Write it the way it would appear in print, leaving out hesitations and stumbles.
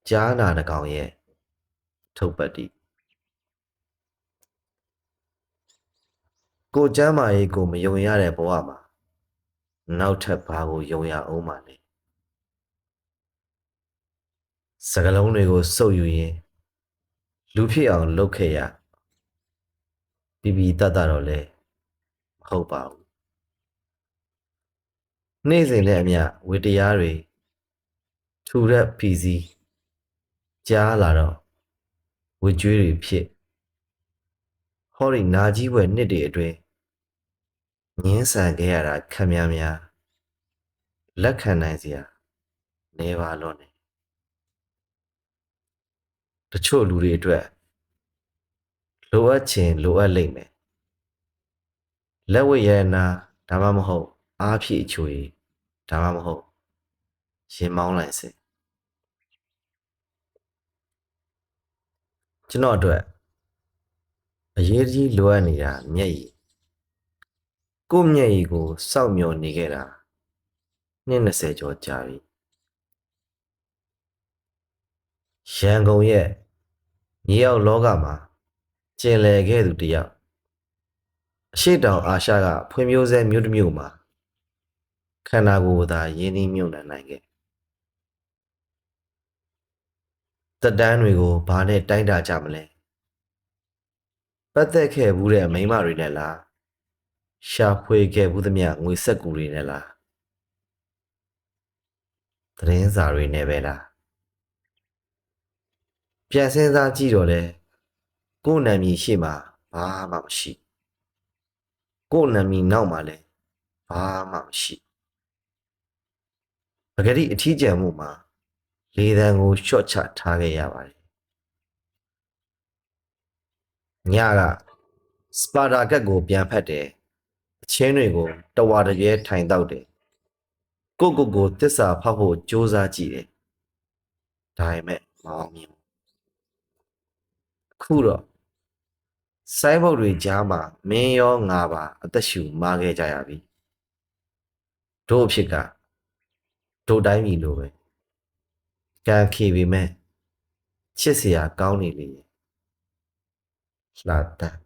ကြားနာတကောင်ရဲ့ထုတ်ပတ်တိကိုကျမ်းမာရေးကိုမယုံရတဲ့ဘဝမှာနောက်ထပ်ဘာကိုယုံရအောင်ပါလဲစကလုံးတွေကိုစုပ်ယူရင်လူဖြစ်အောင်လုပ်ခဲ့ရပြီးပြီးတတ်တာတော့လဲမဟုတ်ပါဘူးနေ့စဉ်နဲ့အမျှဝေတရားတွေထူရက်ဖီစီကြားလာတော့ဝေကျွေးတွေဖြစ်ဟောဒီနာကြီးဘွယ်နှစ်တွေအတွင်းငင်းဆန်ခဲ့ရတာခံများလက်ခံနိုင်စရာနေပါတော့နဲ့တချို့လူတွေအတွက်လိုအပ်ခြင်းလိုအပ်လိမ့်မယ်လက်ဝဲရတနာဒါမှမဟုတ်အားဖြည့်အချိုရဒါမှမဟုတ်ရင်မောင်းလိုက်စေကျွန်တော်အတွက်အရေးကြီးလိုအပ်နေတာမျက်ရည်ကို့မျက်ရည်ကိုစောင့်မျှော်နေခဲ့တာနှစ်20ကျော်ကြာပြီရန်ကုန်ရဲ့မြေရောက်လောကမှာကျင်လည်ခဲ့သူတယောက်အရှိတောင်အာရှကဖွံ့ဖြိုးဆဲမြို့တစ်မြို့မှာခန္ဓာကိုယ်သာရင်းနှီးမြုပ်နှံနိုင်ခဲ့တက်တန်းတွေကိုဘာနဲ့တိုင်းတာကြမလဲပတ်သက်ခဲ့ဘူးတဲ့မိန်းမတွေနဲ့လားရှာဖွေခဲ့ဘူးသမျှငွေဆက်ကူတွေနဲ့လားသတင်းစာတွေနဲ့ပဲလားပြန်စင်းစားကြည့်တော့လေကို့နာမည်ရှေ့မှာဘာမှမရှိကို့နာမည်နောက်မှာလည်းဘာမှမရှိပဂတိအထီးကျန်မှုမှာလေတံကိုရှော့ချထားခဲ့ရပါတယ်ညကစပါတာကတ်ကိုပြန်ဖတ်တယ်အချင်းတွေကိုတဝါတကယ်ထိုင်တော့တယ်ကိုတစ္ဆာဖောက်ဖို့ကြိုးစားကြည့်တယ်ဒါပေမဲ့မအောင်မြင်ခုတော့ဆိုင်းဘုတ်တွေကြားမှာမင်းရောငါပါအသက်ရှူမာခဲ့ကြရပြီတို့အဖြစ်ကတို့တိုင်းပြည်လိုပဲကံခေပေမဲ့ချစ်စရာကောင်းနေလေလှတတ်